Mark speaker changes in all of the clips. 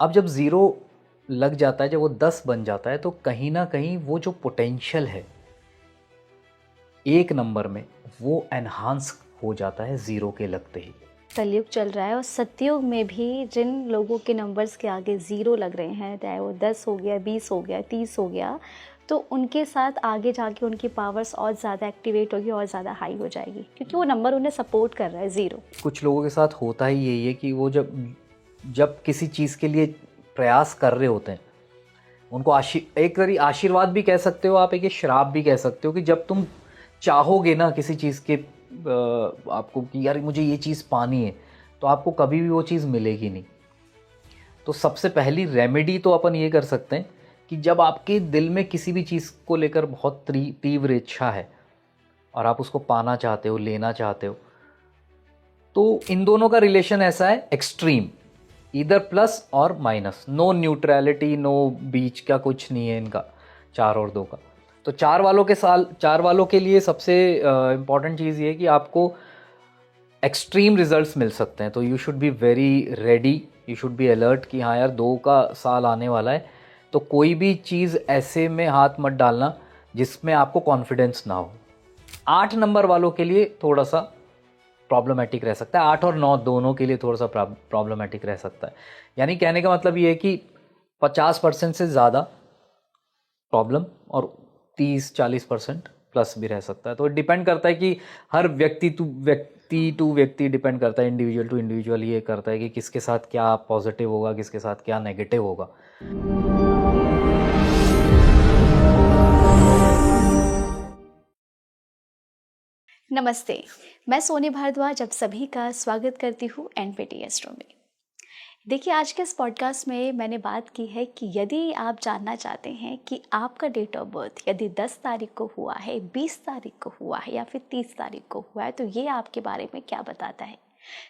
Speaker 1: अब जब ज़ीरो लग जाता है, जब वो 10 बन जाता है, तो कहीं ना कहीं वो जो पोटेंशियल है एक नंबर में, वो एनहांस हो जाता है ज़ीरो के लगते ही।
Speaker 2: कलयुग चल रहा है और सतयुग में भी जिन लोगों के नंबर्स के आगे ज़ीरो लग रहे हैं, चाहे वो 10 हो गया, 20 हो गया, 30 हो गया, तो उनके साथ आगे जाके उनकी पावर्स और ज़्यादा एक्टिवेट होगी और ज़्यादा हाई हो जाएगी, क्योंकि वो नंबर उन्हें सपोर्ट कर रहा है ज़ीरो।
Speaker 1: कुछ लोगों के साथ होता ही यही है कि वो जब जब किसी चीज़ के लिए प्रयास कर रहे होते हैं, उनको एक तरी आशीर्वाद भी कह सकते हो आप, एक श्राप भी कह सकते हो कि जब तुम चाहोगे ना किसी चीज़ के आपको कि यार मुझे ये चीज़ पानी है, तो आपको कभी भी वो चीज़ मिलेगी नहीं। तो सबसे पहली रेमेडी तो अपन ये कर सकते हैं कि जब आपके दिल में किसी भी चीज़ को लेकर बहुत तीव्र इच्छा है और आप उसको पाना चाहते हो, लेना चाहते हो, तो इन दोनों का रिलेशन ऐसा है एक्सट्रीम, इधर प्लस और माइनस, नो न्यूट्रलिटी, नो बीच का कुछ नहीं है इनका, 4 और 2 का। तो 4 वालों के लिए सबसे इम्पॉर्टेंट चीज़ ये है कि आपको एक्सट्रीम रिजल्ट्स मिल सकते हैं। तो you should be very ready, you should be alert कि हाँ यार 2 का साल आने वाला है, तो कोई भी चीज़ ऐसे में हाथ मत डालना जिसमें आपको कॉन्फिडेंस ना हो। 8 नंबर वालों के लिए थोड़ा सा प्रॉब्लमेटिक रह सकता है, 8 और 9 दोनों के लिए थोड़ा सा प्रॉब्लमेटिक रह सकता है। यानी कहने का मतलब ये है कि 50% से ज़्यादा प्रॉब्लम और 30-40% प्लस भी रह सकता है। तो डिपेंड करता है कि हर व्यक्ति टू व्यक्ति डिपेंड करता है, इंडिविजुअल टू इंडिविजुअल ये करता है कि किसके साथ क्या पॉजिटिव होगा, किसके साथ क्या नेगेटिव होगा।
Speaker 2: नमस्ते, मैं सोनी भारद्वाज अब सभी का स्वागत करती हूँ एनपीटी एस्ट्रो में। देखिए, आज के इस पॉडकास्ट में मैंने बात की है कि यदि आप जानना चाहते हैं कि आपका डेट ऑफ बर्थ यदि 10 तारीख को हुआ है, 20 तारीख को हुआ है या फिर 30 तारीख को हुआ है, तो ये आपके बारे में क्या बताता है।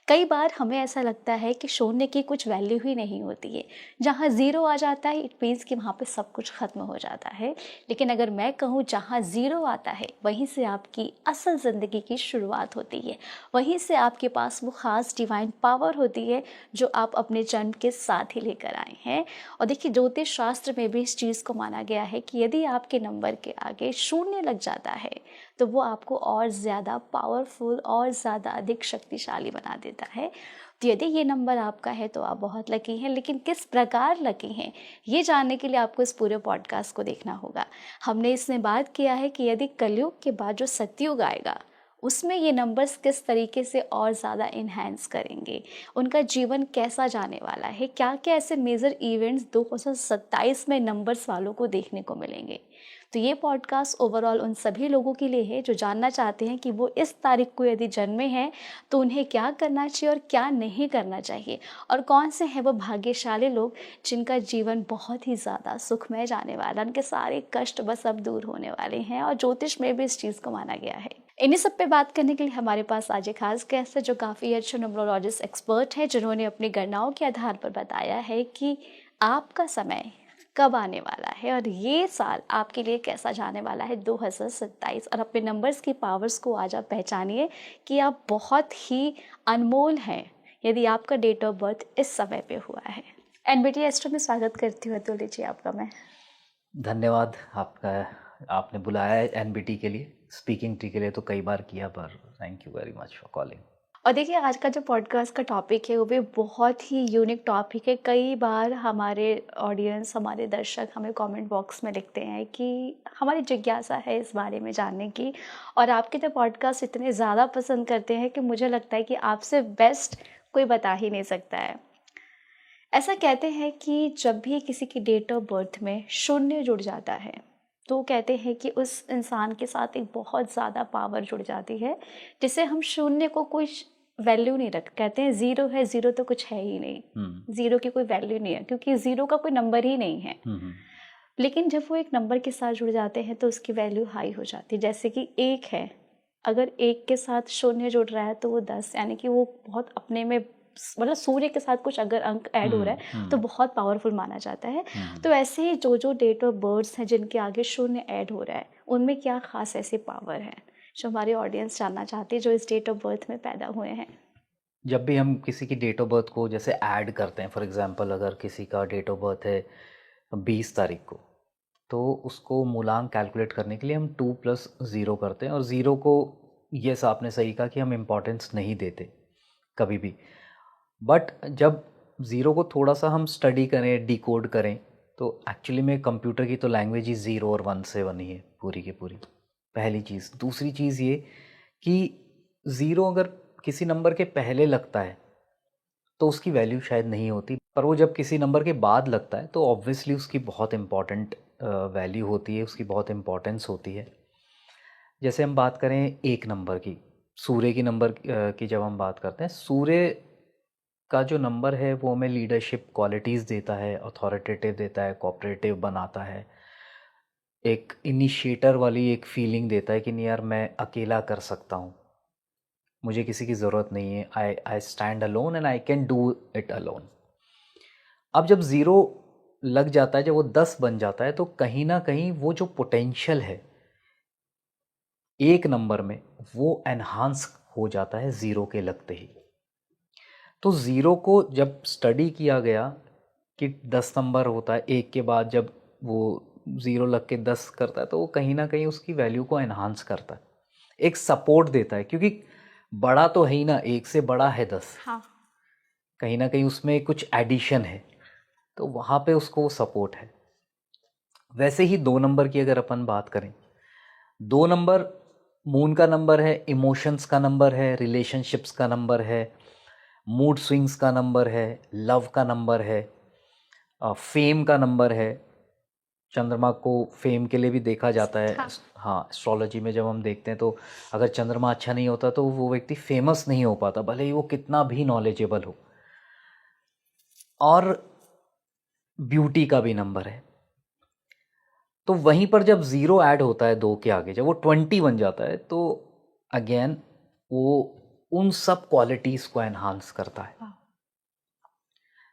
Speaker 2: कई बार हमें ऐसा लगता है कि शून्य की कुछ वैल्यू ही नहीं होती है। जहाँ ज़ीरो आ जाता है, इट मीन्स कि वहाँ पे सब कुछ ख़त्म हो जाता है। लेकिन अगर मैं कहूँ, जहाँ ज़ीरो आता है वहीं से आपकी असल ज़िंदगी की शुरुआत होती है। वहीं से आपके पास वो ख़ास डिवाइन पावर होती है जो आप अपने जन्म के साथ ही लेकर आए हैं। और देखिए, ज्योतिष शास्त्र में भी इस चीज़ को माना गया है कि यदि आपके नंबर के आगे शून्य लग जाता है तो वो आपको और ज़्यादा पावरफुल और ज़्यादा अधिक शक्तिशाली बना देता है। तो यदि ये नंबर आपका है तो आप बहुत लकी हैं, लेकिन किस प्रकार लकी हैं ये जानने के लिए आपको इस पूरे पॉडकास्ट को देखना होगा। हमने इसमें बात किया है कि यदि कलयुग के बाद जो सतयुग आएगा उसमें ये नंबर्स किस तरीके से और ज़्यादा इन्हेंस करेंगे, उनका जीवन कैसा जाने वाला है, क्या क्या ऐसे मेजर इवेंट्स 2027 में नंबर्स वालों को देखने को मिलेंगे। तो ये पॉडकास्ट ओवरऑल उन सभी लोगों के लिए है जो जानना चाहते हैं कि वो इस तारीख को यदि जन्मे हैं तो उन्हें क्या करना चाहिए और क्या नहीं करना चाहिए, और कौन से हैं वो भाग्यशाली लोग जिनका जीवन बहुत ही ज़्यादा सुखमय जाने वाला, उनके सारे कष्ट बस अब दूर होने वाले हैं। और ज्योतिष में भी इस चीज़ को माना गया है। इन्हीं सब पे बात करने के लिए हमारे पास आज एक खास गेस्ट है जो काफ़ी अच्छे न्यूमरोलॉजिस्ट एक्सपर्ट है, जिन्होंने अपनी गणनाओं के आधार पर बताया है कि आपका समय कब आने वाला है और ये साल आपके लिए कैसा जाने वाला है 2027। और अपने नंबर्स की पावर्स को आज आप पहचानिए कि आप बहुत ही अनमोल हैं यदि आपका डेट ऑफ बर्थ इस समय पे हुआ है। एनबीटी एस्ट्रो में स्वागत करती हूँ अतुल जी आपका मैं।
Speaker 1: धन्यवाद आपका, आपने बुलाया है एनबीटी के लिए, स्पीकिंग टी के लिए तो कई बार किया, पर thank you very much for calling.
Speaker 2: और देखिए, आज का जो पॉडकास्ट का टॉपिक है वो भी बहुत ही यूनिक टॉपिक है। कई बार हमारे ऑडियंस, हमारे दर्शक हमें कमेंट बॉक्स में लिखते हैं कि हमारी जिज्ञासा है इस बारे में जानने की, और आपके जो पॉडकास्ट इतने ज़्यादा पसंद करते हैं कि मुझे लगता है कि आपसे बेस्ट कोई बता ही नहीं सकता है। ऐसा कहते हैं कि जब भी किसी की डेट ऑफ बर्थ में शून्य जुड़ जाता है तो कहते हैं कि उस इंसान के साथ एक बहुत ज़्यादा पावर जुड़ जाती है, जिसे हम शून्य को कोई वैल्यू नहीं रख, कहते हैं ज़ीरो है, ज़ीरो तो कुछ है ही नहीं, ज़ीरो की कोई वैल्यू नहीं है क्योंकि ज़ीरो का कोई नंबर ही नहीं है। लेकिन जब वो एक नंबर के साथ जुड़ जाते हैं तो उसकी वैल्यू हाई हो जाती है। जैसे कि एक है, अगर एक के साथ शून्य जुड़ रहा है तो वो 10, यानी कि वो बहुत अपने में, मतलब सूर्य के साथ कुछ अगर अंक ऐड हो रहा है तो बहुत पावरफुल माना जाता है। तो ऐसे ही जो जो डेट ऑफ बर्थ हैं जिनके आगे शून्य ऐड हो रहा है उनमें क्या खास ऐसी पावर है जो हमारे ऑडियंस जानना चाहती है जो इस डेट ऑफ बर्थ में पैदा हुए हैं।
Speaker 1: जब भी हम किसी की डेट ऑफ बर्थ को जैसे ऐड करते हैं, फॉर एग्जांपल अगर किसी का डेट ऑफ बर्थ है 20 तारीख को, तो उसको मूलांक कैलकुलेट करने के लिए हम 2+0 करते हैं। और ज़ीरो को, यस आपने सही कहा कि हम इम्पोर्टेंस नहीं देते कभी भी, बट जब ज़ीरो को थोड़ा सा हम स्टडी करें, डिकोड करें, तो एक्चुअली में कंप्यूटर की तो लैंग्वेज ही 0 और 1 से बनी है पूरी की पूरी, पहली चीज़। दूसरी चीज़ ये कि ज़ीरो अगर किसी नंबर के पहले लगता है तो उसकी वैल्यू शायद नहीं होती, पर वो जब किसी नंबर के बाद लगता है तो ऑब्वियसली उसकी बहुत इम्पॉर्टेंट वैल्यू होती है, उसकी बहुत इम्पोर्टेंस होती है। जैसे हम बात करें एक नंबर की, सूर्य की नंबर की जब हम बात करते हैं, सूर्य का जो नंबर है वो हमें लीडरशिप क्वालिटीज़ देता है, अथॉरिटेटिव देता है, कोऑपरेटिव बनाता है, एक इनिशिएटर वाली एक फीलिंग देता है कि नहीं यार मैं अकेला कर सकता हूँ, मुझे किसी की ज़रूरत नहीं है, I stand alone and I can do it alone. अब जब ज़ीरो लग जाता है, जब वो 10 बन जाता है, तो कहीं ना कहीं वो जो पोटेंशियल है एक नंबर में वो एनहांस हो जाता है ज़ीरो के लगते ही। तो ज़ीरो को जब स्टडी किया गया कि 10 नंबर होता है, एक के बाद जब वो ज़ीरो लग के 10 करता है, तो वो कहीं ना कहीं उसकी वैल्यू को एनहांस करता है, एक सपोर्ट देता है, क्योंकि बड़ा तो है ही ना, एक से बड़ा है 10।
Speaker 2: हाँ।
Speaker 1: कहीं ना कहीं उसमें कुछ एडिशन है, तो वहाँ पे उसको सपोर्ट है। वैसे ही 2 नंबर की अगर अपन बात करें, 2 नंबर मून का नंबर है, इमोशंस का नंबर है, रिलेशनशिप्स का नंबर है, मूड स्विंग्स का नंबर है, लव का नंबर है, फेम का नंबर है। चंद्रमा को फेम के लिए भी देखा जाता है।
Speaker 2: हाँ।
Speaker 1: हाँ, एस्ट्रोलॉजी में जब हम देखते हैं तो अगर चंद्रमा अच्छा नहीं होता तो वो व्यक्ति फेमस नहीं हो पाता, भले ही वो कितना भी नॉलेजेबल हो। और ब्यूटी का भी नंबर है। तो वहीं पर जब ज़ीरो ऐड होता है 2 के आगे, जब वो 20 बन जाता है, तो अगेन वो उन सब क्वालिटीज़ को एनहांस करता है।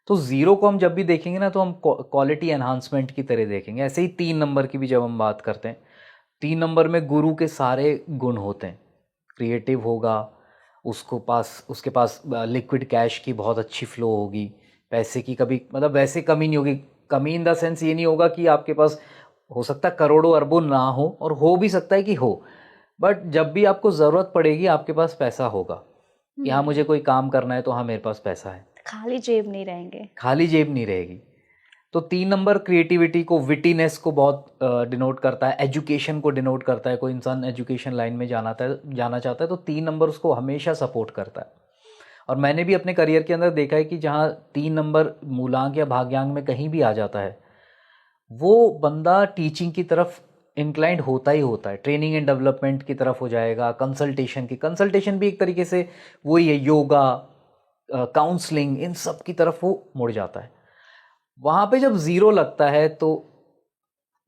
Speaker 1: तो ज़ीरो को हम जब भी देखेंगे ना, तो हम क्वालिटी एनहांसमेंट की तरह देखेंगे। ऐसे ही 3 नंबर की भी जब हम बात करते हैं, 3 नंबर में गुरु के सारे गुण होते हैं। क्रिएटिव होगा, उसके पास लिक्विड कैश की बहुत अच्छी फ्लो होगी, पैसे की कभी मतलब वैसे कमी नहीं होगी। कमी इन द सेंस ये नहीं होगा कि आपके पास हो सकता है करोड़ों अरबों ना हो, और हो भी सकता है कि हो, बट जब भी आपको ज़रूरत पड़ेगी आपके पास पैसा होगा कि हाँ मुझे कोई काम करना है तो हाँ मेरे पास पैसा है,
Speaker 2: खाली जेब नहीं रहेंगे।
Speaker 1: खाली जेब नहीं रहेगी। तो 3 नंबर क्रिएटिविटी को, विटीनेस को बहुत डिनोट करता है, एजुकेशन को डिनोट करता है। कोई इंसान एजुकेशन लाइन में जाना चाहता है तो 3 नंबर उसको हमेशा सपोर्ट करता है। और मैंने भी अपने करियर के अंदर देखा है कि जहाँ 3 नंबर मूलांक या भाग्यांक में कहीं भी आ जाता है, वो बंदा टीचिंग की तरफ इंक्लाइंड होता ही होता है, ट्रेनिंग एंड डेवलपमेंट की तरफ हो जाएगा, कंसल्टेशन भी एक तरीके से वही है, योगा, काउंसलिंग, इन सब की तरफ वो मुड़ जाता है। वहाँ पे जब ज़ीरो लगता है तो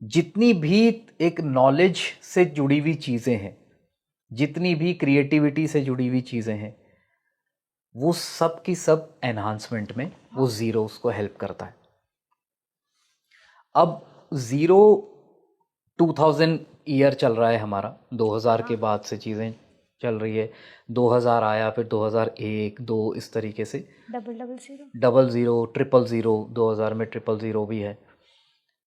Speaker 1: जितनी भी एक नॉलेज से जुड़ी हुई चीज़ें हैं, जितनी भी क्रिएटिविटी से जुड़ी हुई चीज़ें हैं, वो सब की सब एनहांसमेंट में वो ज़ीरो उसको हेल्प करता है। अब ज़ीरो 2000 ईयर चल रहा है हमारा, 2000 के बाद से चीज़ें चल रही है। 2000 आया, फिर 2001, 2, इस तरीके से
Speaker 2: डबल
Speaker 1: ज़ीरो, ट्रिपल ज़ीरो, 2000 में ट्रिपल ज़ीरो भी है।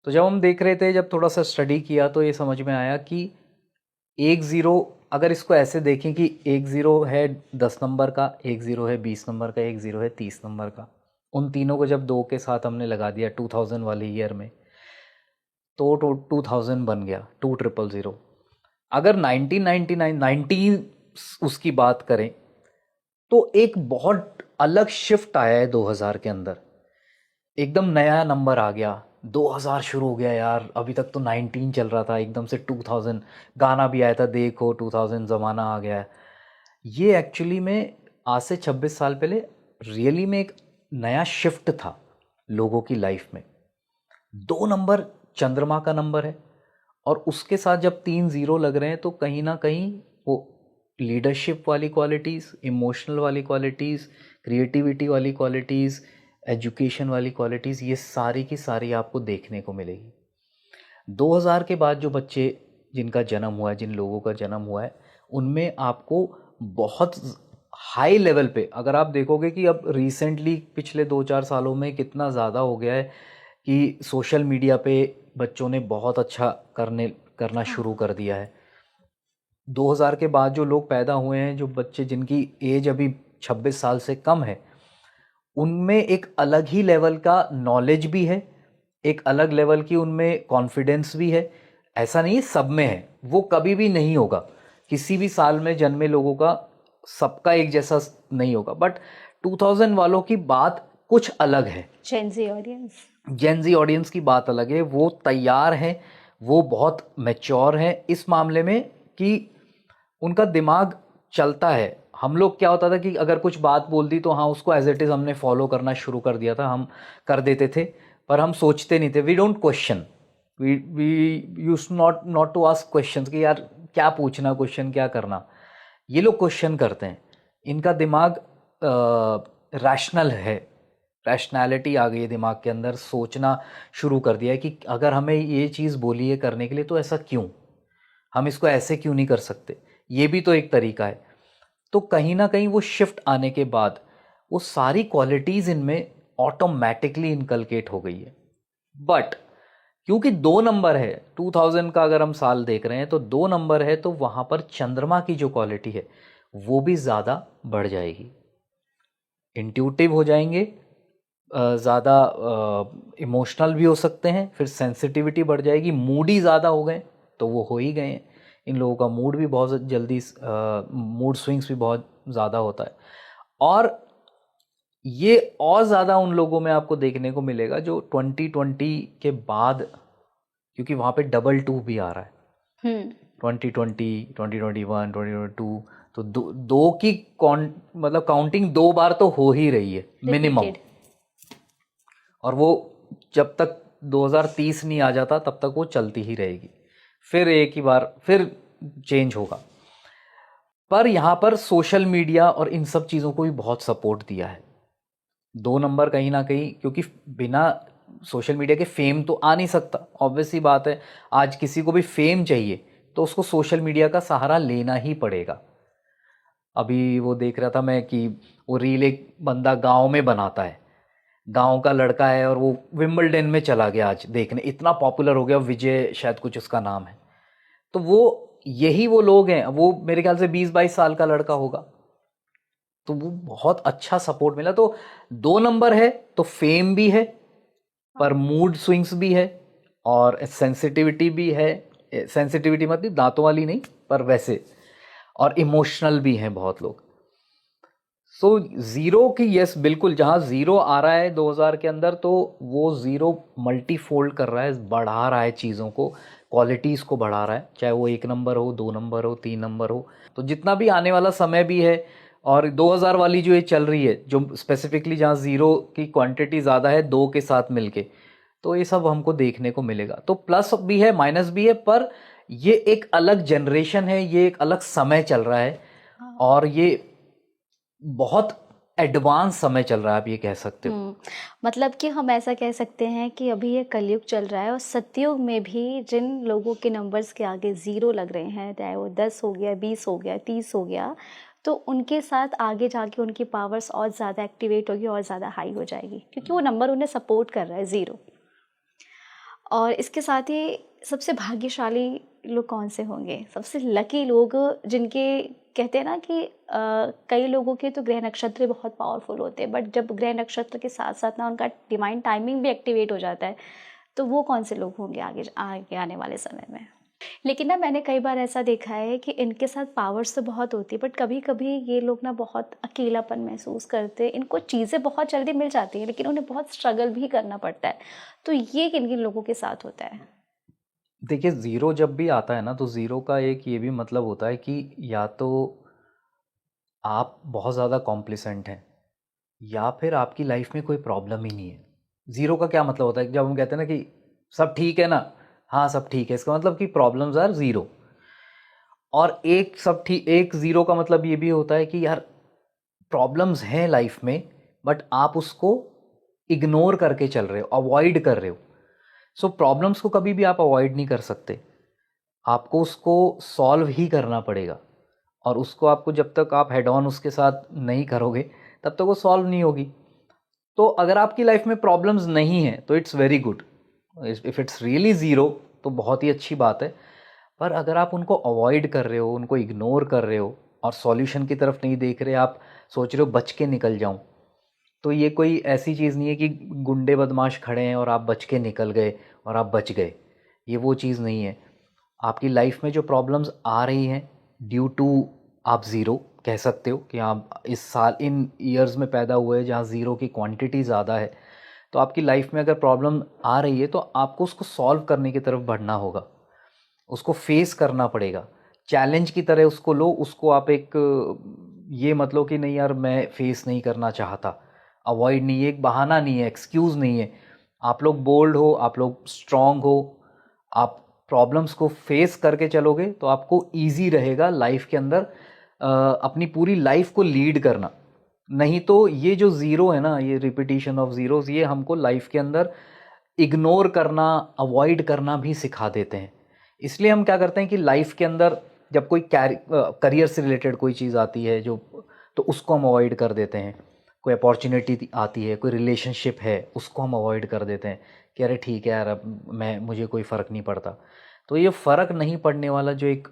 Speaker 1: तो जब हम देख रहे थे, जब थोड़ा सा स्टडी किया तो ये समझ में आया कि एक ज़ीरो, अगर इसको ऐसे देखें कि एक ज़ीरो है 10 नंबर का, एक ज़ीरो है 20 नंबर का, एक ज़ीरो है 30 नंबर का, उन तीनों को जब 2 के साथ हमने लगा दिया 2000 वाले ईयर में, तो 2000 बन गया, 2000। अगर 1999 19 उसकी बात करें तो एक बहुत अलग शिफ्ट आया है 2000 के अंदर, एकदम नया नंबर आ गया। 2000 शुरू हो गया यार, अभी तक तो 19 चल रहा था, एकदम से 2000 गाना भी आया था, देखो 2000 ज़माना आ गया है। ये एक्चुअली में आज से 26 साल पहले रियली में एक नया शिफ्ट था लोगों की लाइफ में। 2 नंबर चंद्रमा का नंबर है, और उसके साथ जब 3 ज़ीरो लग रहे हैं तो कहीं ना कहीं वो लीडरशिप वाली क्वालिटीज़, इमोशनल वाली क्वालिटीज़, क्रिएटिविटी वाली क्वालिटीज़, एजुकेशन वाली क्वालिटीज़, ये सारी की सारी आपको देखने को मिलेगी। 2000 के बाद जो बच्चे जिनका जन्म हुआ है, जिन लोगों का जन्म हुआ है, उनमें आपको बहुत हाई लेवल पे अगर आप देखोगे कि अब रिसेंटली पिछले 2-4 सालों में कितना ज़्यादा हो गया है कि सोशल मीडिया पे बच्चों ने बहुत अच्छा करना शुरू कर दिया है। 2000 के बाद जो लोग पैदा हुए हैं, जो बच्चे जिनकी एज अभी 26 साल से कम है, उनमें एक अलग ही लेवल का नॉलेज भी है, एक अलग लेवल की उनमें कॉन्फिडेंस भी है। ऐसा नहीं सब में है, वो कभी भी नहीं होगा। किसी भी साल में जन्मे लोगों का सबका एक जैसा नहीं होगा, बट 2000 वालों की बात कुछ अलग है। जेन जी ऑडियंस की बात अलग है। वो तैयार हैं, वो बहुत मैच्योर हैं इस मामले में कि उनका दिमाग चलता है। हम लोग क्या होता था कि अगर कुछ बात बोल दी तो हाँ, उसको एज इट इज़ हमने फॉलो करना शुरू कर दिया था, हम कर देते थे, पर हम सोचते नहीं थे। We don't question, we use not to ask question कि यार क्या पूछना, क्वेश्चन क्या करना। ये लोग क्वेश्चन करते हैं, इनका दिमाग रैशनल है, रैशनैलिटी आ गई है दिमाग के अंदर, सोचना शुरू कर दिया है कि अगर हमें ये चीज़ बोली है करने के लिए तो ऐसा क्यों, हम इसको ऐसे क्यों नहीं कर सकते, ये भी तो एक तरीका है। तो कहीं ना कहीं वो शिफ्ट आने के बाद वो सारी क्वालिटीज़ इनमें ऑटोमेटिकली इनकलकेट हो गई है। बट क्योंकि 2 नंबर है, 2000 का अगर हम साल देख रहे हैं तो 2 नंबर है, तो वहाँ पर चंद्रमा की जो क्वालिटी है वो भी ज़्यादा बढ़ जाएगी, इंट्यूटिव हो जाएंगे, ज़्यादा इमोशनल भी हो सकते हैं, फिर सेंसिटिविटी बढ़ जाएगी, मूडी ज़्यादा हो गए तो वो हो ही गए हैं। इन लोगों का मूड भी बहुत जल्दी, मूड स्विंग्स भी बहुत ज़्यादा होता है। और ये और ज़्यादा उन लोगों में आपको देखने को मिलेगा जो 2020 के बाद, क्योंकि वहाँ पे डबल 2 भी आ रहा है। 2020, 2021, 2022, तो दो की मतलब काउंटिंग 2 बार तो हो ही रही है मिनिमम। और वो जब तक 2030 नहीं आ जाता तब तक वो चलती ही रहेगी, फिर एक ही बार फिर चेंज होगा। पर यहाँ पर सोशल मीडिया और इन सब चीज़ों को भी बहुत सपोर्ट दिया है 2 नंबर कहीं ना कहीं, क्योंकि बिना सोशल मीडिया के फेम तो आ नहीं सकता, ऑब्वियस सी बात है। आज किसी को भी फेम चाहिए तो उसको सोशल मीडिया का सहारा लेना ही पड़ेगा। अभी वो देख रहा था मैं कि वो रील एक बंदा गांव में बनाता है, गांव का लड़का है, और वो विंबलडन में चला गया आज देखने, इतना पॉपुलर हो गया, विजय शायद कुछ उसका नाम है। तो वो यही वो लोग हैं, वो मेरे ख्याल से 20-22 साल का लड़का होगा, तो वो बहुत अच्छा सपोर्ट मिला। तो 2 नंबर है तो फेम भी है, पर मूड स्विंग्स भी है, और सेंसिटिविटी भी है। सेंसिटिविटी मतलब दांतों वाली नहीं, पर वैसे, और इमोशनल भी हैं बहुत लोग। सो ज़ीरो की यस बिल्कुल, जहाँ ज़ीरो आ रहा है 2000 के अंदर, तो वो ज़ीरो मल्टीफोल्ड कर रहा है, बढ़ा रहा है चीज़ों को, क्वालिटीज़ को बढ़ा रहा है, चाहे वो 1 नंबर हो, 2 नंबर हो, 3 नंबर हो। तो जितना भी आने वाला समय भी है, और 2000 वाली जो ये चल रही है, जो स्पेसिफिकली जहाँ ज़ीरो की क्वांटिटी ज़्यादा है 2 के साथ मिलके, तो ये सब हमको देखने को मिलेगा। तो प्लस भी है, माइनस भी है, पर ये एक अलग जनरेशन है, ये एक अलग समय चल रहा है, और ये बहुत एडवांस समय चल रहा है, आप ये कह सकते हो।
Speaker 2: मतलब कि हम ऐसा कह सकते हैं कि अभी ये कलयुग चल रहा है, और सतयुग में भी जिन लोगों के नंबर्स के आगे ज़ीरो लग रहे हैं, चाहे वो 10 हो गया, 20 हो गया, 30 हो गया, तो उनके साथ आगे जाके उनकी पावर्स और ज़्यादा एक्टिवेट होगी और ज़्यादा हाई हो जाएगी, क्योंकि वो नंबर उन्हें सपोर्ट कर रहा है, ज़ीरो। और इसके साथ ही सबसे भाग्यशाली लोग कौन से होंगे, सबसे लकी लोग, जिनके कहते हैं ना कि कई लोगों के तो ग्रह नक्षत्र बहुत पावरफुल होते हैं, बट जब ग्रह नक्षत्र के साथ साथ ना उनका डिवाइन टाइमिंग भी एक्टिवेट हो जाता है, तो वो कौन से लोग होंगे आगे आने वाले समय में। लेकिन ना मैंने कई बार ऐसा देखा है कि इनके साथ पावर्स तो बहुत होती है, बट कभी कभी ये लोग ना बहुत अकेलापन महसूस करते हैं, इनको चीज़ें बहुत जल्दी मिल जाती हैं लेकिन उन्हें बहुत स्ट्रगल भी करना पड़ता है। तो ये किन किन लोगों के साथ होता है?
Speaker 1: देखिए, ज़ीरो जब भी आता है ना, तो ज़ीरो का एक ये भी मतलब होता है कि या तो आप बहुत ज़्यादा कॉम्प्लिसेंट हैं, या फिर आपकी लाइफ में कोई प्रॉब्लम ही नहीं है। ज़ीरो का क्या मतलब होता है, जब हम कहते हैं ना कि सब ठीक है ना, हाँ सब ठीक है, इसका मतलब कि प्रॉब्लम्स आर ज़ीरो। और एक सब ठीक, एक ज़ीरो का मतलब ये भी होता है कि यार प्रॉब्लम्स हैं लाइफ में, बट आप उसको इग्नोर करके चल रहे हो, अवॉइड कर रहे हो। सो प्रॉब्लम्स को कभी भी आप अवॉइड नहीं कर सकते, आपको उसको सॉल्व ही करना पड़ेगा। और उसको आपको जब तक आप हेड ऑन उसके साथ नहीं करोगे तब तक वो सॉल्व नहीं होगी। तो अगर आपकी लाइफ में प्रॉब्लम्स नहीं हैं तो it's very good, if it's really zero तो बहुत ही अच्छी बात है। पर अगर आप उनको अवॉइड कर रहे हो, उनको इग्नोर कर रहे हो और सॉल्यूशन की तरफ नहीं देख रहे, आप सोच रहे हो बच के निकल जाऊं, तो ये कोई ऐसी चीज़ नहीं है कि गुंडे बदमाश खड़े हैं और आप बच के निकल गए और आप बच गए। ये वो चीज़ नहीं है। आपकी लाइफ में जो प्रॉब्लम्स आ रही हैं ड्यू टू, आप ज़ीरो कह सकते हो कि आप इस साल इन ईयर्स में पैदा हुए जहाँ ज़ीरो की क्वांटिटी ज़्यादा है, तो आपकी लाइफ में अगर प्रॉब्लम आ रही है तो आपको उसको सॉल्व करने की तरफ बढ़ना होगा, उसको फेस करना पड़ेगा। चैलेंज की तरह उसको लो, उसको आप एक ये मत लो कि नहीं यार मैं फेस नहीं करना चाहता। अवॉइड नहीं है, एक बहाना नहीं है, एक्सक्यूज़ नहीं है। आप लोग बोल्ड हो, आप लोग स्ट्रांग हो, आप प्रॉब्लम्स को फेस करके चलोगे तो आपको ईजी रहेगा लाइफ के अंदर अपनी पूरी लाइफ को लीड करना। नहीं तो ये जो ज़ीरो है ना, ये रिपीटिशन ऑफ ज़ीरोज़, ये हमको लाइफ के अंदर इग्नोर करना, अवॉइड करना भी सिखा देते हैं। इसलिए हम क्या करते हैं कि लाइफ के अंदर जब कोई करियर से रिलेटेड कोई चीज़ आती है जो, तो उसको हम अवॉइड कर देते हैं। कोई अपॉर्चुनिटी आती है, कोई रिलेशनशिप है, उसको हम अवॉइड कर देते हैं कि अरे ठीक है यार, अब मुझे कोई फ़र्क नहीं पड़ता। तो ये फ़र्क नहीं पड़ने वाला जो एक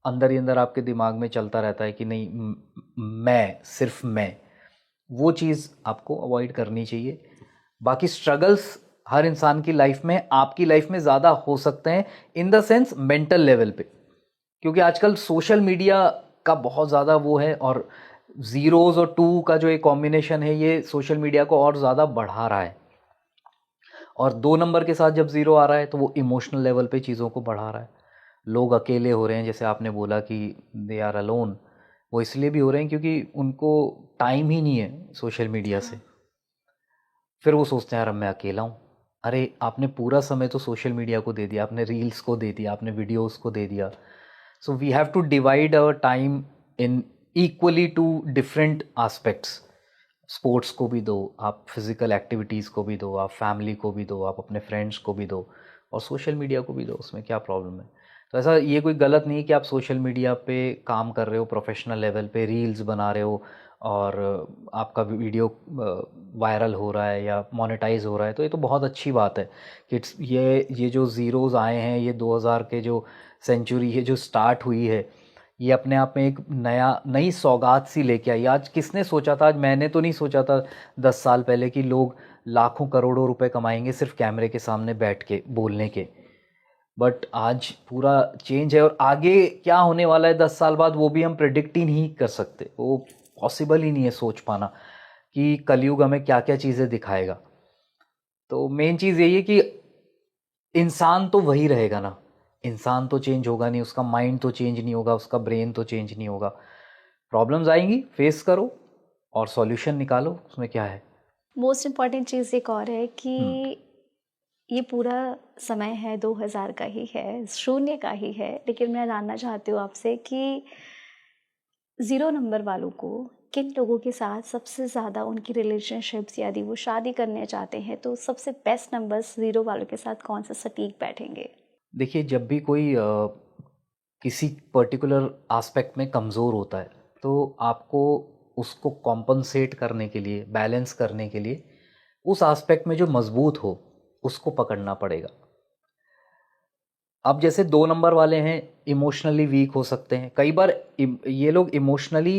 Speaker 1: अंदर ही अंदर आपके दिमाग में चलता रहता है कि नहीं मैं, सिर्फ मैं, वो चीज़ आपको अवॉइड करनी चाहिए। बाकी स्ट्रगल्स हर इंसान की लाइफ में, आपकी लाइफ में ज़्यादा हो सकते हैं in the sense mental level पे, क्योंकि आजकल सोशल मीडिया का बहुत ज़्यादा वो है, और ज़ीरोज़ और टू का जो एक कॉम्बिनेशन है ये सोशल मीडिया को और ज़्यादा बढ़ा रहा है। और 2 नंबर के साथ जब ज़ीरो आ रहा है तो वो इमोशनल लेवल पे चीज़ों को बढ़ा रहा है। लोग अकेले हो रहे हैं, जैसे आपने बोला कि दे आर अलोन, वो इसलिए भी हो रहे हैं क्योंकि उनको टाइम ही नहीं है सोशल मीडिया से। फिर वो सोचते हैं यार अब मैं अकेला हूँ। अरे आपने पूरा समय तो सोशल मीडिया को दे दिया, आपने रील्स को दे दिया, आपने वीडियोस को दे दिया। So we have to divide our time in equally two different aspects. Sports को भी दो, आप फिज़िकल एक्टिविटीज़ को भी दो, आप फैमिली को भी दो, आप अपने फ्रेंड्स को भी दो, और सोशल मीडिया को भी दो। उसमें क्या प्रॉब्लम है? तो ऐसा ये कोई गलत नहीं है कि आप सोशल मीडिया पे काम कर रहे हो, प्रोफेशनल लेवल पे रील्स बना रहे हो और आपका वीडियो वायरल हो रहा है या मोनेटाइज हो रहा है, तो ये तो बहुत अच्छी बात है कि ये जो ज़ीरोज़ आए हैं, ये 2000 के जो सेंचुरी है जो स्टार्ट हुई है, ये अपने आप में एक नई सौगात सी लेके आई। आज किसने सोचा था, आज मैंने तो नहीं सोचा था 10 साल पहले कि लोग लाखों करोड़ों रुपए कमाएंगे सिर्फ कैमरे के सामने बैठ के बोलने के। बट आज पूरा चेंज है, और आगे क्या होने वाला है 10 साल बाद वो भी हम प्रिडिक्ट ही नहीं कर सकते। वो पॉसिबल ही नहीं है सोच पाना कि कलयुग हमें क्या क्या चीज़ें दिखाएगा। तो मेन चीज़ यही है कि इंसान तो वही रहेगा ना, इंसान तो चेंज होगा नहीं, उसका माइंड तो चेंज नहीं होगा, उसका ब्रेन तो चेंज नहीं होगा। प्रॉब्लम्स आएंगी, फेस करो और सॉल्यूशन निकालो, उसमें क्या है।
Speaker 2: मोस्ट इम्पॉर्टेंट चीज़ एक और है कि
Speaker 1: हम्म,
Speaker 2: ये पूरा समय है 2000 का ही है, शून्य का ही है, लेकिन मैं जानना चाहती हूँ आपसे कि ज़ीरो नंबर वालों को किन लोगों के साथ सबसे ज़्यादा उनकी रिलेशनशिप्स, यदि वो शादी करने चाहते हैं तो सबसे बेस्ट नंबर्स ज़ीरो वालों के साथ कौन सा सटीक बैठेंगे?
Speaker 1: देखिए जब भी कोई किसी पर्टिकुलर एस्पेक्ट में कमज़ोर होता है तो आपको उसको कॉम्पनसेट करने के लिए, बैलेंस करने के लिए, उस एस्पेक्ट में जो मजबूत हो उसको पकड़ना पड़ेगा। अब जैसे 2 नंबर वाले हैं, इमोशनली वीक हो सकते हैं कई बार। ये लोग इमोशनली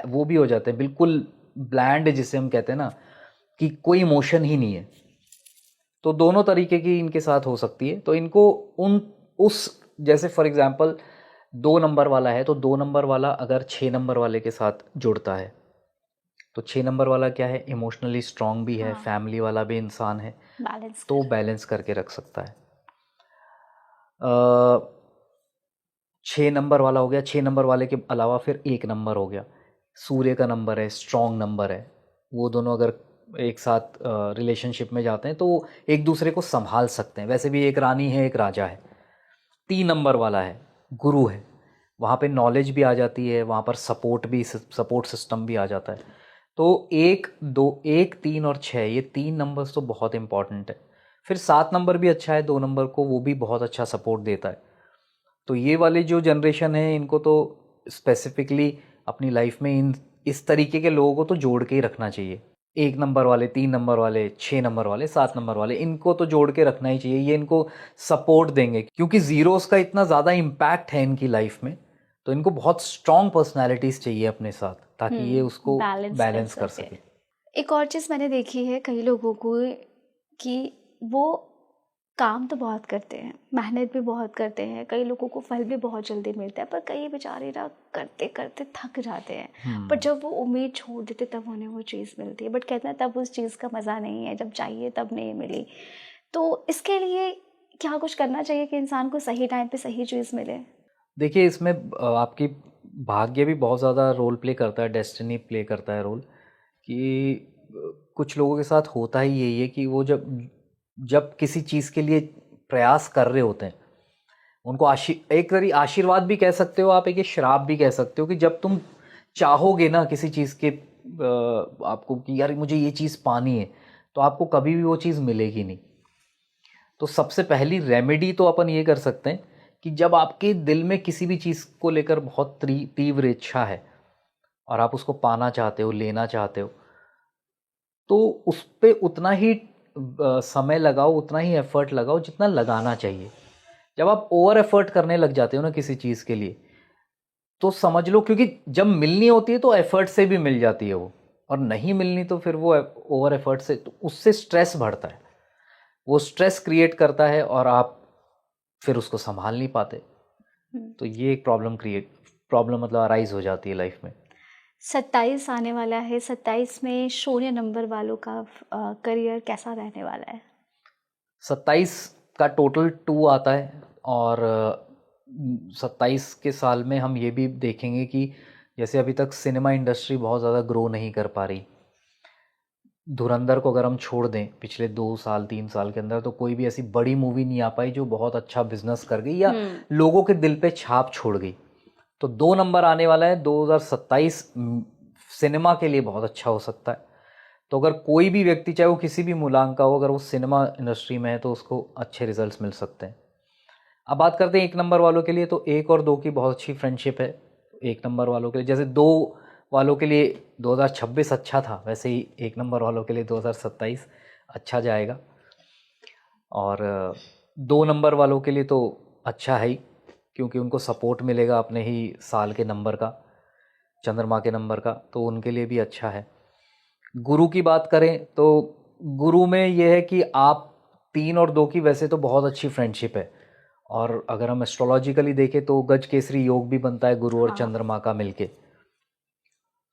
Speaker 1: वो भी हो जाते हैं बिल्कुल ब्लैंड, जिसे हम कहते हैं ना कि कोई इमोशन ही नहीं है। तो दोनों तरीके की इनके साथ हो सकती है। तो इनको उन उस जैसे फॉर एग्जांपल 2 नंबर वाला है, तो 2 नंबर वाला अगर 6 नंबर वाले के साथ जुड़ता है तो 6 नंबर वाला क्या है, इमोशनली स्ट्रांग भी है,
Speaker 2: हाँ,
Speaker 1: फैमिली वाला भी इंसान है,
Speaker 2: बैलेंस
Speaker 1: तो
Speaker 2: कर।
Speaker 1: बैलेंस करके रख सकता है। 6 नंबर वाला हो गया, 6 नंबर वाले के अलावा फिर 1 नंबर हो गया, सूर्य का नंबर है, स्ट्रांग नंबर है। वो दोनों अगर एक साथ रिलेशनशिप में जाते हैं तो वो एक दूसरे को संभाल सकते हैं। वैसे भी एक रानी है, एक राजा है। 3 नंबर वाला है, गुरु है, वहाँ पे नॉलेज भी आ जाती है, वहाँ पर सपोर्ट सिस्टम भी आ जाता है। तो 1 2 1 3 और 6, ये 3 नंबर्स तो बहुत इंपॉर्टेंट है। फिर 7 नंबर भी अच्छा है 2 नंबर को, वो भी बहुत अच्छा सपोर्ट देता है। तो ये वाली जो जनरेशन है इनको तो स्पेसिफिकली अपनी लाइफ में इस तरीके के लोगों को तो जोड़ के ही रखना चाहिए। 1 नंबर वाले, 3 नंबर वाले, 6 नंबर वाले, 7 नंबर वाले, इनको तो जोड़ के रखना ही चाहिए। ये इनको सपोर्ट देंगे क्योंकि ज़ीरोस का इतना ज़्यादा इम्पैक्ट है इनकी लाइफ में, तो इनको बहुत स्ट्रॉन्ग पर्सनैलिटीज़ चाहिए अपने साथ, ताकि ये उसको बैलेंस कर सके।
Speaker 2: एक और चीज़ मैंने देखी है कई लोगों को कि वो काम तो बहुत करते हैं, मेहनत भी बहुत करते हैं, कई लोगों को फल भी बहुत जल्दी मिलता है, पर कई बेचारे ना करते करते थक जाते हैं। पर जब वो उम्मीद छोड़ देते तब उन्हें वो चीज़ मिलती है, बट कहते हैं तब उस चीज़ का मज़ा नहीं है, जब चाहिए तब नहीं मिली। तो इसके लिए क्या कुछ करना चाहिए कि इंसान को सही टाइम पे सही चीज़ मिले?
Speaker 1: देखिए, इसमें आपकी भाग्य भी बहुत ज़्यादा रोल प्ले करता है, डेस्टिनी प्ले करता है रोल, कि कुछ लोगों के साथ होता ही यही है कि वो जब जब किसी चीज़ के लिए प्रयास कर रहे होते हैं, उनको एक तरीके आशीर्वाद भी कह सकते हो आप, एक श्राप भी कह सकते हो कि जब तुम चाहोगे ना किसी चीज़ के आपको कि यार मुझे ये चीज़ पानी है, तो आपको कभी भी वो चीज़ मिलेगी नहीं। तो सबसे पहली रेमेडी तो अपन ये कर सकते हैं कि जब आपके दिल में किसी भी चीज़ को लेकर बहुत तीव्र इच्छा है और आप उसको पाना चाहते हो, लेना चाहते हो, तो उस पे उतना ही समय लगाओ, उतना ही एफर्ट लगाओ जितना लगाना चाहिए। जब आप ओवर एफर्ट करने लग जाते हो ना किसी चीज़ के लिए, तो समझ लो, क्योंकि जब मिलनी होती है तो एफर्ट से भी मिल जाती है वो, और नहीं मिलनी तो फिर वो ओवर एफर्ट से, तो उससे स्ट्रेस बढ़ता है, वो स्ट्रेस क्रिएट करता है और आप फिर उसको संभाल नहीं पाते। तो ये एक प्रॉब्लम मतलब अराइज हो जाती है लाइफ में।
Speaker 2: 27 आने वाला है, 27 में शून्य नंबर वालों का करियर कैसा रहने वाला है?
Speaker 1: 27 का टोटल 2 आता है, और 27 के साल में हम ये भी देखेंगे कि जैसे अभी तक सिनेमा इंडस्ट्री बहुत ज़्यादा ग्रो नहीं कर पा रही। धुरंधर को अगर हम छोड़ दें पिछले 2 साल 3 साल के अंदर, तो कोई भी ऐसी बड़ी मूवी नहीं आ पाई जो बहुत अच्छा बिजनेस कर गई या लोगों के दिल पे छाप छोड़ गई। तो 2 नंबर आने वाला है 2027, सिनेमा के लिए बहुत अच्छा हो सकता है। तो अगर कोई भी व्यक्ति, चाहे वो किसी भी मूलांक का हो, अगर वो सिनेमा इंडस्ट्री में है तो उसको अच्छे रिजल्ट्स मिल सकते हैं। अब बात करते हैं 1 नंबर वालों के लिए, तो 1 और 2 की बहुत अच्छी फ्रेंडशिप है 1 नंबर वालों के लिए। जैसे 2 वालों के लिए 2026 अच्छा था, वैसे ही 1 नंबर वालों के लिए 2027 अच्छा जाएगा। और 2 नंबर वालों के लिए तो अच्छा है ही, क्योंकि उनको सपोर्ट मिलेगा अपने ही साल के नंबर का, चंद्रमा के नंबर का, तो उनके लिए भी अच्छा है। गुरु की बात करें तो गुरु में ये है कि आप 3 और 2 की वैसे तो बहुत अच्छी फ्रेंडशिप है, और अगर हम एस्ट्रोलॉजिकली देखें तो गज केसरी योग भी बनता है गुरु और चंद्रमा का मिलके।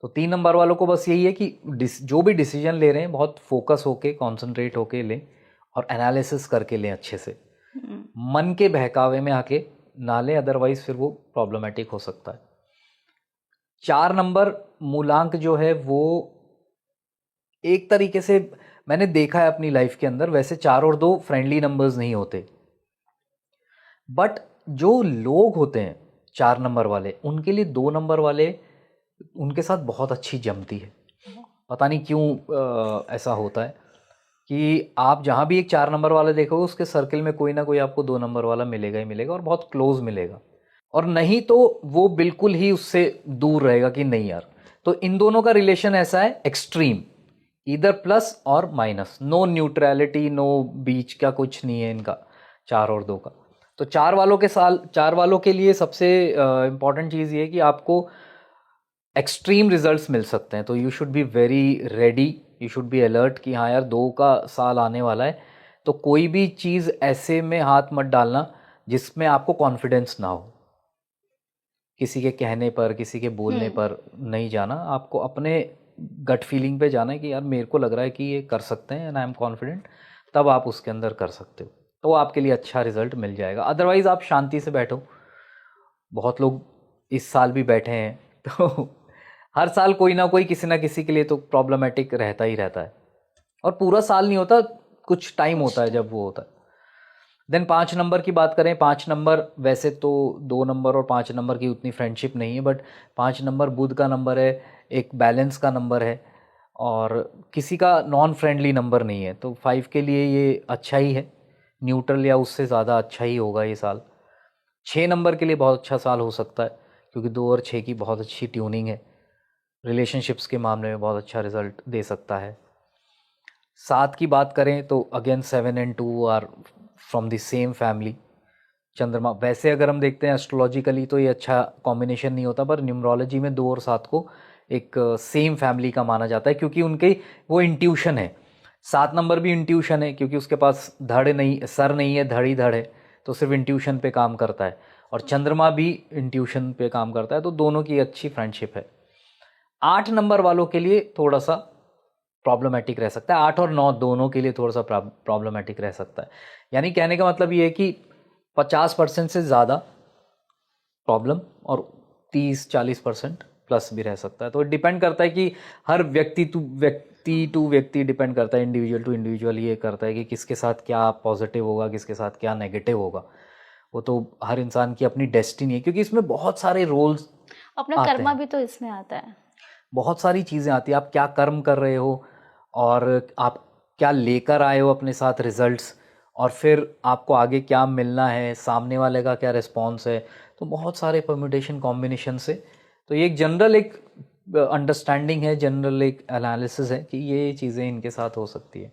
Speaker 1: तो 3 नंबर वालों को बस यही है कि जो भी डिसीजन ले रहे हैं बहुत फोकस होके, कॉन्सेंट्रेट होके लें और एनालिसिस करके लें अच्छे से, मन के बहकावे में आके ना लें, अदरवाइज फिर वो प्रॉब्लमेटिक हो सकता है। 4 नंबर मूलांक जो है वो एक तरीके से मैंने देखा है अपनी लाइफ के अंदर, वैसे 4 और 2 फ्रेंडली नंबर्स नहीं होते, बट जो लोग होते हैं 4 नंबर वाले, उनके लिए 2 नंबर वाले उनके साथ बहुत अच्छी जमती है। पता नहीं क्यों ऐसा होता है कि आप जहाँ भी एक 4 नंबर वाला देखोगे उसके सर्कल में कोई ना कोई आपको 2 नंबर वाला मिलेगा ही मिलेगा, और बहुत क्लोज मिलेगा, और नहीं तो वो बिल्कुल ही उससे दूर रहेगा कि नहीं यार। तो इन दोनों का रिलेशन ऐसा है एक्सट्रीम, इधर प्लस और माइनस, नो न्यूट्रलिटी, नो बीच का कुछ नहीं है इनका 4 और 2 का। तो 4 वालों के लिए सबसे इम्पॉर्टेंट चीज़ ये है कि आपको एक्सट्रीम रिजल्ट्स मिल सकते हैं। तो you should be very ready, you should be alert कि हाँ यार 2 का साल आने वाला है, तो कोई भी चीज़ ऐसे में हाथ मत डालना जिसमें आपको कॉन्फिडेंस ना हो। किसी के कहने पर, किसी के बोलने पर नहीं जाना, आपको अपने गट फीलिंग पे जाना है कि यार मेरे को लग रहा है कि ये कर सकते हैं एंड आई एम कॉन्फिडेंट, तब आप उसके अंदर कर सकते हो, तो आपके लिए अच्छा रिजल्ट मिल जाएगा। अदरवाइज़ आप शांति से बैठो। बहुत लोग इस साल भी बैठे हैं, तो हर साल कोई ना कोई किसी ना किसी के लिए तो प्रॉब्लमेटिक रहता ही रहता है, और पूरा साल नहीं होता, कुछ टाइम होता है जब वो होता है। देन 5 नंबर की बात करें, 5 नंबर वैसे तो 2 नंबर और 5 नंबर की उतनी फ्रेंडशिप नहीं है, बट 5 नंबर बुध का नंबर है, एक बैलेंस का नंबर है, और किसी का नॉन फ्रेंडली नंबर नहीं है, तो 5 के लिए ये अच्छा ही है, न्यूट्रल या उससे ज़्यादा अच्छा ही होगा ये साल। 6 नंबर के लिए बहुत अच्छा साल हो सकता है, क्योंकि 2 और 6 की बहुत अच्छी ट्यूनिंग है, रिलेशनशिप्स के मामले में बहुत अच्छा रिजल्ट दे सकता है। 7 की बात करें तो again 7 and 2 are from the same family. चंद्रमा, वैसे अगर हम देखते हैं एस्ट्रोलॉजिकली तो ये अच्छा कॉम्बिनेशन नहीं होता, पर न्यूमरोलॉजी में 2 और 7 को एक सेम फैमिली का माना जाता है, क्योंकि उनके वो इंट्यूशन है। 7 नंबर भी इंट्यूशन है, क्योंकि उसके पास धड़ नहीं, सर नहीं है, धड़ ही धड़ है, तो सिर्फ इंट्यूशन पे काम करता है। और चंद्रमा भी इंट्यूशन पे काम करता है, तो दोनों की अच्छी फ्रेंडशिप है। 8 नंबर वालों के लिए थोड़ा सा प्रॉब्लमेटिक रह सकता है। 8 और 9 दोनों के लिए थोड़ा सा प्रॉब्लमेटिक रह सकता है। यानी कहने का मतलब ये है कि 50% से ज़्यादा प्रॉब्लम और 30-40% प्लस भी रह सकता है। तो डिपेंड करता है कि हर व्यक्ति टू व्यक्ति डिपेंड करता है, इंडिविजुअल टू इंडिविजुअल ये करता है कि किसके साथ क्या पॉजिटिव होगा, किसके साथ क्या नेगेटिव होगा। वो तो हर इंसान की अपनी डेस्टिनी है, क्योंकि इसमें बहुत सारे रोल्स
Speaker 2: अपना कर्मा भी तो इसमें आता है,
Speaker 1: बहुत सारी चीज़ें आती हैं। आप क्या कर्म कर रहे हो और आप क्या लेकर आए हो अपने साथ रिजल्ट्स, और फिर आपको आगे क्या मिलना है, सामने वाले का क्या रिस्पॉन्स है। तो बहुत सारे परम्यूटेशन कॉम्बिनेशन से, तो ये एक जनरल एक अंडरस्टैंडिंग है, जनरल एक एनालिसिस है कि ये चीज़ें इनके साथ हो सकती है।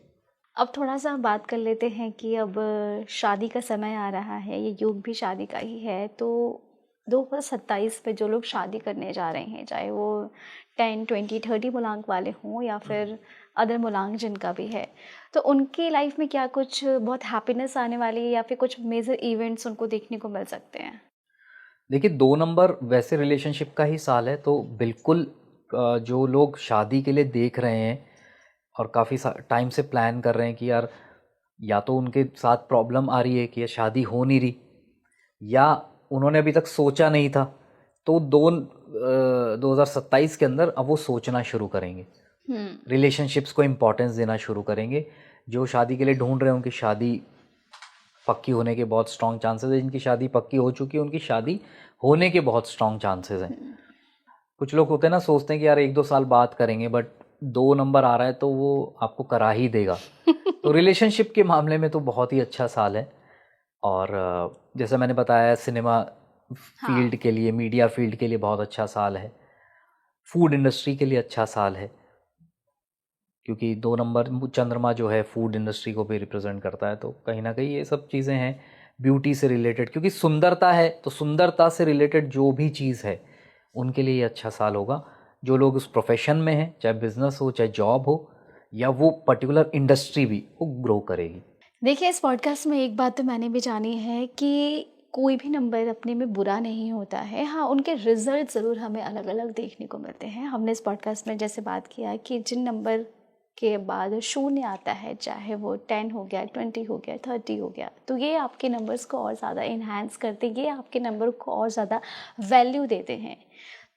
Speaker 2: अब थोड़ा सा बात कर लेते हैं कि अब शादी का समय आ रहा है, ये युग भी शादी का ही है। तो 2027 पे जो लोग शादी करने जा रहे हैं, चाहे वो 10, 20, 30 मूलांक वाले हों या फिर अदर मूलांक जिनका भी है, तो उनकी लाइफ में क्या कुछ बहुत हैप्पीनेस आने वाली है या फिर कुछ मेजर इवेंट्स उनको देखने को मिल सकते हैं?
Speaker 1: देखिए 2 नंबर वैसे रिलेशनशिप का ही साल है, तो बिल्कुल जो लोग शादी के लिए देख रहे हैं और काफ़ी टाइम से प्लान कर रहे हैं कि यार या तो उनके साथ प्रॉब्लम आ रही है कि यार शादी हो नहीं रही, या उन्होंने अभी तक सोचा नहीं था, तो 2027 के अंदर अब वो सोचना शुरू करेंगे, रिलेशनशिप्स को इम्पोर्टेंस देना शुरू करेंगे। जो शादी के लिए ढूंढ रहे हैं उनकी शादी पक्की होने के बहुत स्ट्रॉन्ग चांसेस है, जिनकी शादी पक्की हो चुकी है उनकी शादी होने के बहुत स्ट्रॉन्ग चांसेस हैं। कुछ लोग होते हैं ना, सोचते हैं कि यार 1-2 साल बात करेंगे, बट 2 नंबर आ रहा है तो वो आपको करा ही देगा। तो रिलेशनशिप के मामले में तो बहुत ही अच्छा साल है। और जैसे मैंने बताया, सिनेमा फील्ड के लिए, मीडिया फील्ड के लिए बहुत अच्छा साल है। फूड इंडस्ट्री के लिए अच्छा साल है, क्योंकि 2 नंबर चंद्रमा जो है फूड इंडस्ट्री को भी रिप्रेजेंट करता है। तो कहीं ना कहीं ये सब चीज़ें हैं ब्यूटी से रिलेटेड, क्योंकि सुंदरता है, तो सुंदरता से रिलेटेड जो भी चीज़ है उनके लिए ये अच्छा साल होगा। जो लोग उस प्रोफेशन में हैं, चाहे बिजनेस हो, चाहे जॉब हो, या वो पर्टिकुलर इंडस्ट्री भी, वो ग्रो करेगी।
Speaker 2: देखिए, इस पॉडकास्ट में एक बात तो मैंने भी जानी है कि कोई भी नंबर अपने में बुरा नहीं होता है। हाँ, उनके रिजल्ट ज़रूर हमें अलग अलग देखने को मिलते हैं। हमने इस पॉडकास्ट में जैसे बात किया है कि जिन नंबर के बाद शून्य आता है, चाहे वो 10 हो गया, 20 हो गया, 30 हो गया, तो ये आपके नंबर्स को और ज़्यादा इन्हांस करते हैं, ये आपके नंबर को और ज़्यादा वैल्यू देते हैं।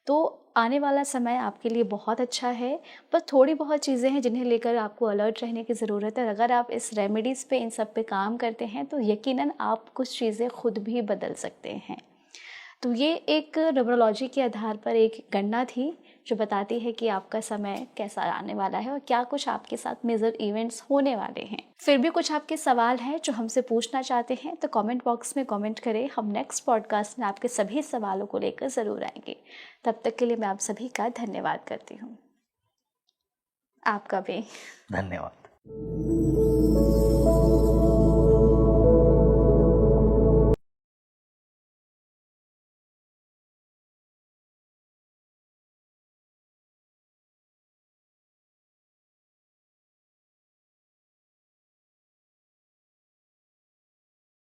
Speaker 2: तो आने वाला समय आपके लिए बहुत अच्छा है, बस थोड़ी बहुत चीज़ें हैं जिन्हें लेकर आपको अलर्ट रहने की ज़रूरत है। अगर आप इस रेमेडीज़ पे, इन सब पे काम करते हैं तो यकीनन आप कुछ चीज़ें खुद भी बदल सकते हैं। तो ये एक न्यूमरोलॉजी के आधार पर एक गणना थी जो बताती है कि आपका समय कैसा आने वाला है और क्या कुछ आपके साथ मेजर इवेंट्स होने वाले हैं। फिर भी कुछ आपके सवाल हैं जो हमसे पूछना चाहते हैं तो कमेंट बॉक्स में कमेंट करें। हम नेक्स्ट पॉडकास्ट में आपके सभी सवालों को लेकर ज़रूर आएंगे। तब तक के लिए मैं आप सभी का धन्यवाद करती हूँ। आपका भी
Speaker 1: धन्यवाद।